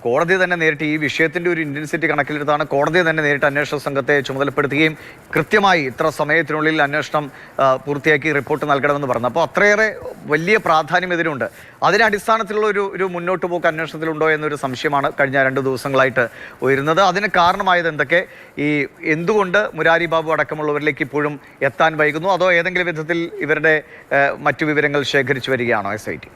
കോടതി തന്നെ നേരിട്ട് ഈ വിഷയത്തിൻ്റെ ഒരു ഇൻറ്റൻസിറ്റി കണക്കിലെടുത്താണ് കോടതി തന്നെ നേരിട്ട് അന്വേഷണ സംഘത്തെ ചുമതലപ്പെടുത്തുകയും കൃത്യമായി ഇത്ര സമയത്തിനുള്ളിൽ അന്വേഷണം പൂർത്തിയാക്കി റിപ്പോർട്ട് നൽകണമെന്ന് പറഞ്ഞു. അപ്പോൾ അത്രയേറെ വലിയ പ്രാധാന്യം ഇതിനുണ്ട്. അതിൻ്റെ അടിസ്ഥാനത്തിലുള്ള ഒരു മുന്നോട്ട് പോക്ക് അന്വേഷണത്തിലുണ്ടോ എന്നൊരു സംശയമാണ് കഴിഞ്ഞ 2 ദിവസങ്ങളായിട്ട് ഉയരുന്നത്. അതിന് കാരണമായത് എന്തൊക്കെ? എന്തുകൊണ്ട് മുരാരി ബാബു അടക്കമുള്ളവരിലേക്ക് ഇപ്പോഴും എത്താൻ വൈകുന്നു? അതോ ഏതെങ്കിലും വിധത്തിൽ ഇവരുടെ മറ്റു വിവരങ്ങൾ ശേഖരിച്ചു വരികയാണോ SIT?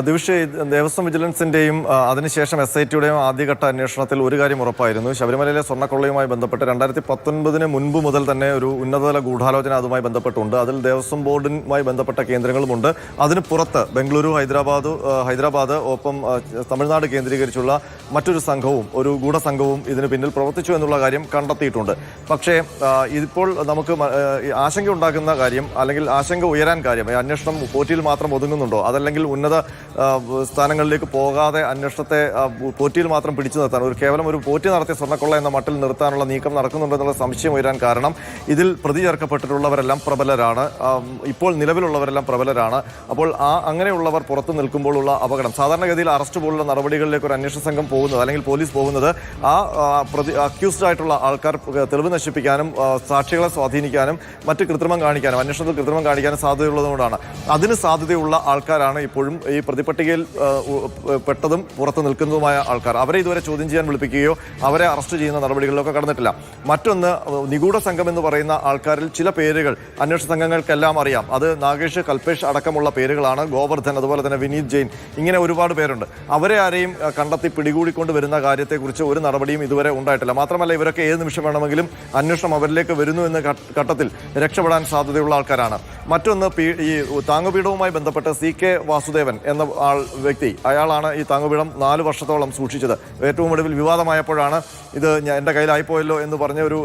ദിവിഷ്, ദേവസ്വം വിജിലൻസിന്റെയും അതിനുശേഷം SITയുടെയും ആദ്യഘട്ട അന്വേഷണത്തിൽ ഒരു കാര്യം ഉറപ്പായിരുന്നു. ശബരിമലയിലെ സ്വർണ്ണക്കൊള്ളയുമായി ബന്ധപ്പെട്ട് 2019 മുൻപ് മുതൽ തന്നെ ഒരു ഉന്നതതല ഗൂഢാലോചന അതുമായി ബന്ധപ്പെട്ടുണ്ട്. അതിൽ ദേവസ്വം ബോർഡുമായി ബന്ധപ്പെട്ട കേന്ദ്രങ്ങളുമുണ്ട്. അതിന് പുറത്ത് ബംഗളൂരു, ഹൈദരാബാദ് ഒപ്പം തമിഴ്നാട് കേന്ദ്രീകരിച്ചുള്ള മറ്റൊരു സംഘവും, ഒരു ഗൂഢസംഘവും ഇതിന് പിന്നിൽ പ്രവർത്തിച്ചു എന്നുള്ള കാര്യം കണ്ടെത്തിയിട്ടുണ്ട്. പക്ഷേ ഇപ്പോൾ നമുക്ക് ആശങ്ക ഉണ്ടാക്കുന്ന കാര്യം, അല്ലെങ്കിൽ ആശങ്ക ഉയരാൻ കാര്യം, അന്വേഷണം പോറ്റിയിൽ മാത്രം ഒതുങ്ങുന്നുണ്ടോ, അതല്ലെങ്കിൽ ഉന്നത സ്ഥാനങ്ങളിലേക്ക് പോകാതെ അന്വേഷണത്തെ പോറ്റിയിൽ മാത്രം പിടിച്ചു നിർത്താൻ, കേവലം ഒരു പോറ്റി നടത്തിയ സ്വർണ്ണക്കൊള്ള എന്ന മട്ടിൽ നിർത്താനുള്ള നീക്കം നടക്കുന്നുണ്ടെന്നുള്ള സംശയം ഉയരാൻ കാരണം ഇതിൽ പ്രതി ചേർക്കപ്പെട്ടിട്ടുള്ളവരെല്ലാം പ്രബലരാണ്. ഇപ്പോൾ നിലവിലുള്ളവരെല്ലാം പ്രബലരാണ്. അപ്പോൾ അങ്ങനെയുള്ളവർ പുറത്തു നിൽക്കുമ്പോഴുള്ള അപകടം, സാധാരണഗതിയിൽ അറസ്റ്റ് പോലുള്ള നടപടികളിലേക്ക് ഒരു അന്വേഷണ സംഘം പോകുന്നത്, അല്ലെങ്കിൽ പോലീസ് പോകുന്നത് അക്യൂസ്ഡ് ആയിട്ടുള്ള ആൾക്കാർ തെളിവ് നശിപ്പിക്കാനും സാക്ഷികളെ സ്വാധീനിക്കാനും മറ്റ് കൃത്രിമം കാണിക്കാനും, അന്വേഷണത്തിൽ കൃത്രിമം കാണിക്കാനും സാധ്യതയുള്ളതുകൊണ്ടാണ്. അതിന് സാധ്യതയുള്ള ആൾക്കാരാണ് ഇപ്പോഴും ഈ പ്രതിപട്ടികയിൽ പെട്ടതും പുറത്ത് നിൽക്കുന്നതുമായ ആൾക്കാർ. അവരെ ഇതുവരെ ചോദ്യം ചെയ്യാൻ വിളിപ്പിക്കുകയോ അവരെ അറസ്റ്റ് ചെയ്യുന്ന നടപടികളിലൊക്കെ കടന്നിട്ടില്ല. മറ്റൊന്ന്, നിഗൂഢ സംഘം എന്ന് പറയുന്ന ആൾക്കാരിൽ ചില പേരുകൾ അന്വേഷണ സംഘങ്ങൾക്കെല്ലാം അറിയാം. അത് നാഗേഷ്, കൽപേഷ് അടക്കമുള്ള പേരുകളാണ്. ഗോവർദ്ധൻ, അതുപോലെ തന്നെ വിനീത് ജെയിൻ, ഇങ്ങനെ ഒരുപാട് പേരുണ്ട്. അവരെ ആരെയും കണ്ടെത്തി പിടികൂടിക്കൊണ്ട് വരുന്ന കാര്യത്തെക്കുറിച്ച് ഒരു നടപടിയും ഇതുവരെ ഉണ്ടായിട്ടില്ല. മാത്രമല്ല, ഇവരൊക്കെ ഏത് നിമിഷം വേണമെങ്കിലും അന്വേഷണം അവരിലേക്ക് വരുന്നു എന്ന ഘട്ടത്തിൽ രക്ഷപ്പെടാൻ സാധ്യതയുള്ള ആൾക്കാരാണ്. മറ്റൊന്ന്, ഈ താങ്ങുപീഠവുമായി ബന്ധപ്പെട്ട് CK വാസുദേവൻ എന്ന വ്യക്തി, അയാളാണ് ഈ താങ്ങുപീഠം 4 വർഷത്തോളം സൂക്ഷിച്ചത്. ഏറ്റവും ഒടുവിൽ വിവാദമായപ്പോഴാണ് ഇത് എൻ്റെ കയ്യിലായിപ്പോയല്ലോ എന്ന് പറഞ്ഞ ഒരു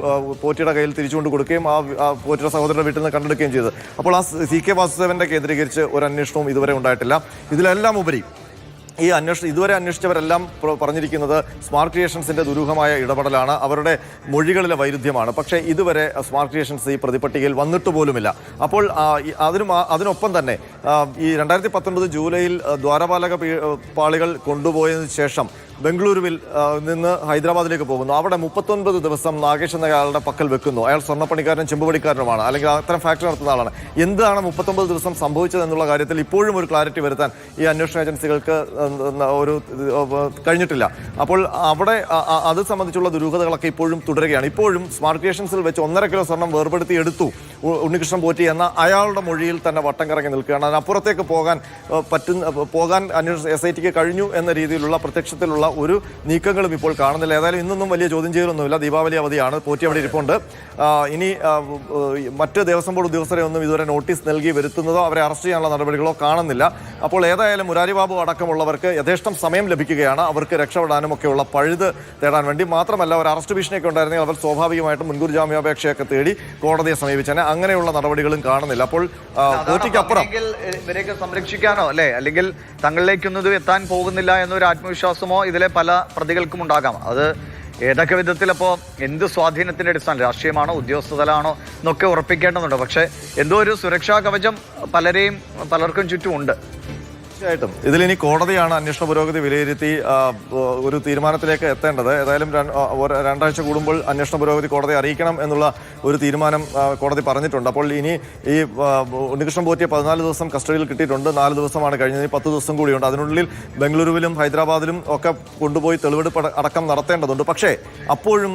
പോറ്റിയുടെ കയ്യിൽ തിരിച്ചുകൊണ്ട് കൊടുക്കുകയും ആ പോറ്റിയുടെ സഹോദരന്റെ വീട്ടിൽ നിന്ന് കണ്ടെടുക്കുകയും ചെയ്തത്. അപ്പോൾ ആ CK വാസുദേവന്റെ കേന്ദ്രീകരിച്ച് ഒരു അന്വേഷണവും ഇതുവരെ ഉണ്ടായിട്ടില്ല. ഇതിലെല്ലാം ഉപരി ഇതുവരെ അന്വേഷിച്ചവരെല്ലാം പറഞ്ഞിരിക്കുന്നത് സ്മാർട്ട് ക്രിയേഷൻസിന്റെ ദുരൂഹമായ ഇടപെടലാണ്, അവരുടെ മൊഴികളിലെ വൈരുദ്ധ്യമാണ്. പക്ഷേ ഇതുവരെ സ്മാർട്ട് ക്രിയേഷൻസ് ഈ പ്രതിപട്ടികയിൽ വന്നിട്ട് പോലുമില്ല. അപ്പോൾ അതിനൊപ്പം തന്നെ ഈ 2019 ജൂലൈയിൽ ദ്വാരപാലക പാളികൾ കൊണ്ടുപോയതിനു ശേഷം ബംഗളൂരുവിൽ നിന്ന് ഹൈദരാബാദിലേക്ക് പോകുന്നു. അവിടെ 39 ദിവസം നാഗേഷ് എന്ന അയാളുടെ പക്കൽ വെക്കുന്നു. അയാൾ സ്വർണ്ണപ്പണിക്കാരനും ചെമ്പുപണിക്കാരനുമാണ്, അല്ലെങ്കിൽ അത്തരം ഫാക്ടറി നടത്തുന്ന ആളാണ്. എന്താണ് 39 ദിവസം സംഭവിച്ചതെന്നുള്ള കാര്യത്തിൽ ഇപ്പോഴും ഒരു ക്ലാരിറ്റി വരുത്താൻ ഈ അന്വേഷണ ഏജൻസികൾക്ക് കഴിഞ്ഞിട്ടില്ല. അപ്പോൾ അവിടെ അത് സംബന്ധിച്ചുള്ള ദുരൂഹതകളൊക്കെ ഇപ്പോഴും തുടരുകയാണ്. ഇപ്പോഴും സ്മാർട്ട് ക്രിയേഷൻസിൽ വെച്ച് 1.5 കിലോ സ്വർണം വേർപെടുത്തി എടുത്തു ഉണ്ണികൃഷ്ണൻ പോറ്റി എന്ന അയാളുടെ മൊഴിയിൽ തന്നെ വട്ടം കറങ്ങി നിൽക്കുകയാണ്. അതിനപ്പുറത്തേക്ക് പോകാൻ അന്വേഷണ SITക്ക് കഴിഞ്ഞു എന്ന രീതിയിലുള്ള പ്രത്യക്ഷത്തിലുള്ള ഒരു നീക്കങ്ങളും ഇപ്പോൾ കാണുന്നില്ല. ഏതായാലും ഇന്നൊന്നും വലിയ ചോദ്യം ചെയ്യലൊന്നുമില്ല. ദീപാവലി അവധിയാണ്. പോറ്റി അവിടെ ഇരിപ്പുണ്ട്. ഇനി മറ്റ് ദേവസ്വം ബോർഡ് ഉദ്യോഗസ്ഥരെ ഒന്നും ഇതുവരെ നോട്ടീസ് നൽകി വരുത്തുന്നതോ അവരെ അറസ്റ്റ് ചെയ്യാനുള്ള നടപടികളോ കാണുന്നില്ല. അപ്പോൾ ഏതായാലും മുരാരി ബാബു അടക്കമുള്ളവർക്ക് യഥേഷ്ടം സമയം ലഭിക്കുകയാണ് അവർക്ക് രക്ഷപ്പെടാനും ഒക്കെയുള്ള പഴുത് തേടാൻ വേണ്ടി. മാത്രമല്ല, ഒരു അറസ്റ്റ് ഭീഷണിയൊക്കെ ഉണ്ടായിരുന്നെങ്കിൽ അവർ സ്വാഭാവികമായിട്ടും മുൻകൂർ ജാമ്യാപേക്ഷയൊക്കെ തേടി കോടതിയെ സമീപിച്ചേനെ. അങ്ങനെയുള്ള നടപടികളും കാണുന്നില്ല. അപ്പോൾ പോറ്റിക്കപ്പുറം ഇവരെയൊക്കെ സംരക്ഷിക്കാനോ അല്ലെങ്കിൽ തങ്ങളിലേക്കൊന്നും എത്താൻ പോകുന്നില്ല എന്നൊരു ആത്മവിശ്വാസമോ ഇതിലെ പല പ്രതികൾക്കും ഉണ്ടാകാം. അത് ഏതൊക്കെ വിധത്തിൽ, അപ്പോൾ എന്ത് സ്വാധീനത്തിന്റെ അടിസ്ഥാനം, രാഷ്ട്രീയമാണോ ഉദ്യോഗസ്ഥതലാണോ എന്നൊക്കെ ഉറപ്പിക്കേണ്ടതുണ്ട്. പക്ഷെ എന്തോ ഒരു സുരക്ഷാ കവചം പലർക്കും ചുറ്റുമുണ്ട്. തീർച്ചയായിട്ടും ഇതിലിനി കോടതിയാണ് അന്വേഷണ പുരോഗതി വിലയിരുത്തി ഒരു തീരുമാനത്തിലേക്ക് എത്തേണ്ടത്. ഏതായാലും 2 ആഴ്ച കൂടുമ്പോൾ അന്വേഷണ പുരോഗതി കോടതിയെ അറിയിക്കണം എന്നുള്ള ഒരു തീരുമാനം കോടതി പറഞ്ഞിട്ടുണ്ട്. അപ്പോൾ ഇനി ഈ ഉണ്ണികൃഷ്ണൻ പോറ്റിയെ 14 ദിവസം കസ്റ്റഡിയിൽ കിട്ടിയിട്ടുണ്ട്. 4 ദിവസമാണ് കഴിഞ്ഞത്. 10 ദിവസം കൂടിയുണ്ട്. അതിനുള്ളിൽ ബംഗളൂരുവിലും ഹൈദരാബാദിലും ഒക്കെ കൊണ്ടുപോയി തെളിവെടുപ്പ് അടക്കം നടത്തേണ്ടതുണ്ട്. പക്ഷേ അപ്പോഴും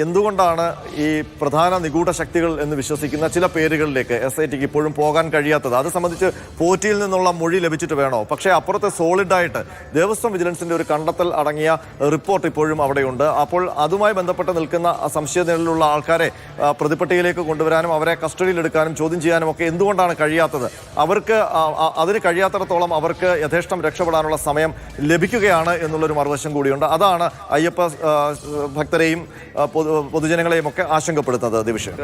എന്തുകൊണ്ടാണ് ഈ പ്രധാന നിഗൂഢ ശക്തികൾ എന്ന് വിശ്വസിക്കുന്ന ചില പേരുകളിലേക്ക് SITക്ക് ഇപ്പോഴും പോകാൻ കഴിയാത്തത്? അത് സംബന്ധിച്ച് പോറ്റിയിൽ നിന്നുള്ള മൊഴി ലഭിച്ചിട്ട് വേണോ? പക്ഷേ അപ്പുറത്തെ സോളിഡായിട്ട് ദേവസ്വം വിജിലൻസിന്റെ ഒരു കണ്ടെത്തൽ അടങ്ങിയ റിപ്പോർട്ട് ഇപ്പോഴും അവിടെയുണ്ട്. അപ്പോൾ അതുമായി ബന്ധപ്പെട്ട് നിൽക്കുന്ന സംശയനിലയിലുള്ള ആൾക്കാരെ പ്രതിപട്ടികയിലേക്ക് കൊണ്ടുവരാനും അവരെ കസ്റ്റഡിയിലെടുക്കാനും ചോദ്യം ചെയ്യാനും ഒക്കെ എന്തുകൊണ്ടാണ് കഴിയാത്തത്? അതിന് കഴിയാത്തിടത്തോളം അവർക്ക് യഥേഷ്ടം രക്ഷപ്പെടാനുള്ള സമയം ലഭിക്കുകയാണ് എന്നുള്ളൊരു മറുവശം കൂടിയുണ്ട്. അതാണ് അയ്യപ്പ ഭക്തരെയും പൊതുജനങ്ങളെയും ഒക്കെ ആശങ്കപ്പെടുത്തുന്നത്. ദിവിഷ.